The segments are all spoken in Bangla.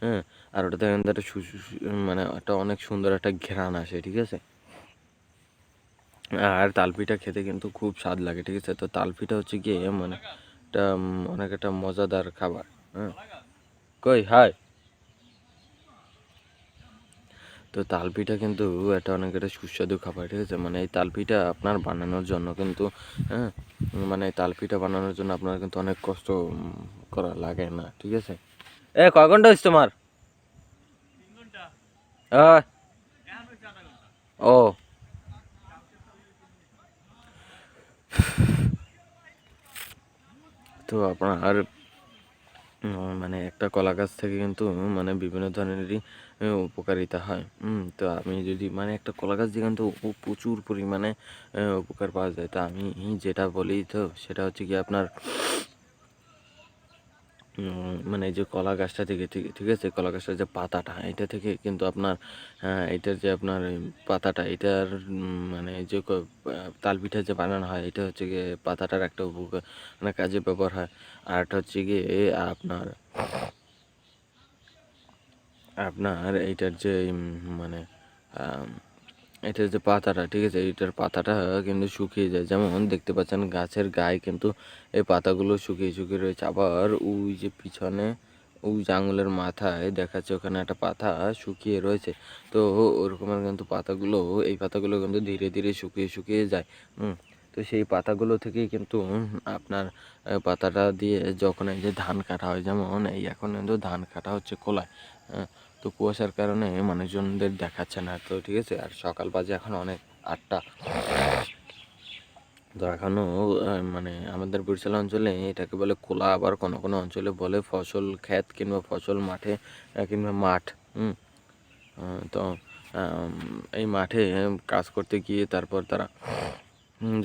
হ্যাঁ, আর ওটাতে কিন্তু একটা মানে একটা অনেক সুন্দর একটা ঘ্রাণ আসে, ঠিক আছে। আর তালপিঠা খেতে কিন্তু খুব স্বাদ লাগে, ঠিক আছে। তো তালপিঠা হচ্ছে গিয়ে মানে একটা অনেক একটা মজাদার খাবার। হ্যাঁ, কই হাই। তো তালপিঠা কিন্তু একটা অনেক একটা সুস্বাদু খাবার, ঠিক আছে। মানে এই তালপিঠা আপনার বানানোর জন্য কিন্তু হ্যাঁ, মানে এই তালপিঠা বানানোর জন্য আপনার কিন্তু অনেক কষ্ট করা লাগে না, ঠিক আছে। কয় ঘন্টা হচ্ছে তোমার? আহ, ও তো আপনার মানে একটা কলা গাছ থেকে কিন্তু মানে বিভিন্ন ধরনেরই উপকারিতা হয়। তো আমি যদি মানে একটা কলা গাছ দিয়ে কিন্তু প্রচুর পরিমাণে উপকার পাওয়া যায়। তো আমি যেটা বলি তো সেটা হচ্ছে কি আপনার মানে এই যে কলা গাছটা থেকে ঠিক ঠিক আছে, কলা গাছটার যে পাতাটা এটা থেকে কিন্তু আপনার এটার যে আপনার এই পাতাটা এটার মানে যে তালপিঠা যে বানানো হয় এটা হচ্ছে গিয়ে পাতাটার একটা উপকার মানে কাজে ব্যবহার হয়। আর একটা হচ্ছে গিয়ে আপনার আপনার এইটার যে মানে আম, এটার যে পাতাটা ঠিক আছে, এটার পাতাটা কিন্তু শুকিয়ে যায়, যেমন দেখতে পাচ্ছেন গাছের গায়ে কিন্তু এই পাতাগুলো শুকিয়ে শুকিয়ে রয়েছে। আবার ওই যে পিছনে ওই যে আঙুলের মাথায় দেখাচ্ছে ওখানে একটা পাতা শুকিয়ে রয়েছে। তো ওরকমের কিন্তু পাতাগুলো এই পাতাগুলো কিন্তু ধীরে ধীরে শুকিয়ে শুকিয়ে যায়। তো সেই পাতাগুলো থেকেই কিন্তু আপনার পাতাটা দিয়ে যখন এই যে ধান কাটা হয়, যেমন এই এখন কিন্তু ধান কাটা হচ্ছে কোলায়। তো কুয়াশার কারণে মানুষজনদের দেখাচ্ছে না, তো ঠিক আছে। আর সকাল বাজে এখন অনেক 8টা। তো এখনও মানে আমাদের বরিশাল অঞ্চলে এটাকে বলে কোলা, আবার কোনো কোনো অঞ্চলে বলে ফসল ক্ষেত কিংবা ফসল মাঠে কিংবা মাঠ। তো এই মাঠে কাজ করতে গিয়ে তারপর তারা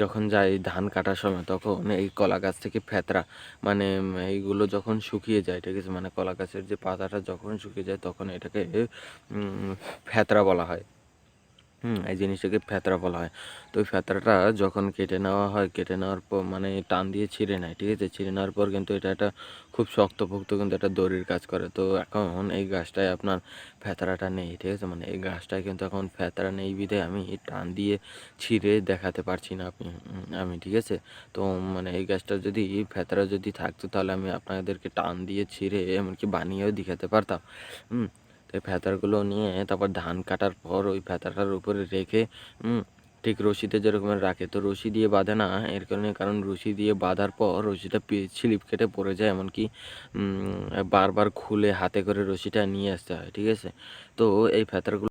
যখন যায় ধান কাটার সময় তখন এই কলা গাছ থেকে ফেতরা মানে এইগুলো যখন শুকিয়ে যায়, ঠিক আছে, মানে কলা গাছের যে পাতাটা যখন শুকিয়ে যায় তখন এটাকে ফেতরা বলা হয়। এই জিনিসটাকে ফ্যাতরা বলা হয়। তো ওই ফ্যাতরাটা যখন কেটে নেওয়া হয়, কেটে নেওয়ার পর মানে টান দিয়ে ছিঁড়ে নেয়, ঠিক আছে। ছিঁড়ে নেওয়ার পর কিন্তু এটা একটা খুব শক্তপোক্ত কিন্তু একটা দড়ির কাজ করে। তো এখন এই গাছটায় আপনার ফ্যাতরাটা নেই, ঠিক আছে। মানে এই গাছটায় কিন্তু এখন ফ্যাতরা নেই বিধায় আমি টান দিয়ে ছিঁড়ে দেখাতে পারছি না আমি, ঠিক আছে। তো মানে এই গাছটা যদি ফ্যাতরা যদি থাকতো তাহলে আমি আপনাদেরকে টান দিয়ে ছিঁড়ে এমনকি বানিয়েও দেখাতে পারতাম। হুম তো এই ফেতারগুলো নিয়ে তারপর ধান কাটার পর ওই ফেতাটার উপরে রেখে ঠিক রশিতে যেরকমের রাখে, তো রশি দিয়ে বাঁধে না এর কারণে, কারণ রশি দিয়ে বাঁধার পর রশিটা স্লিপ কেটে পড়ে যায়, এমনকি বারবার খুলে হাতে করে রশিটা নিয়ে আসতে হয়, ঠিক আছে। তো এই ফেতারগুলো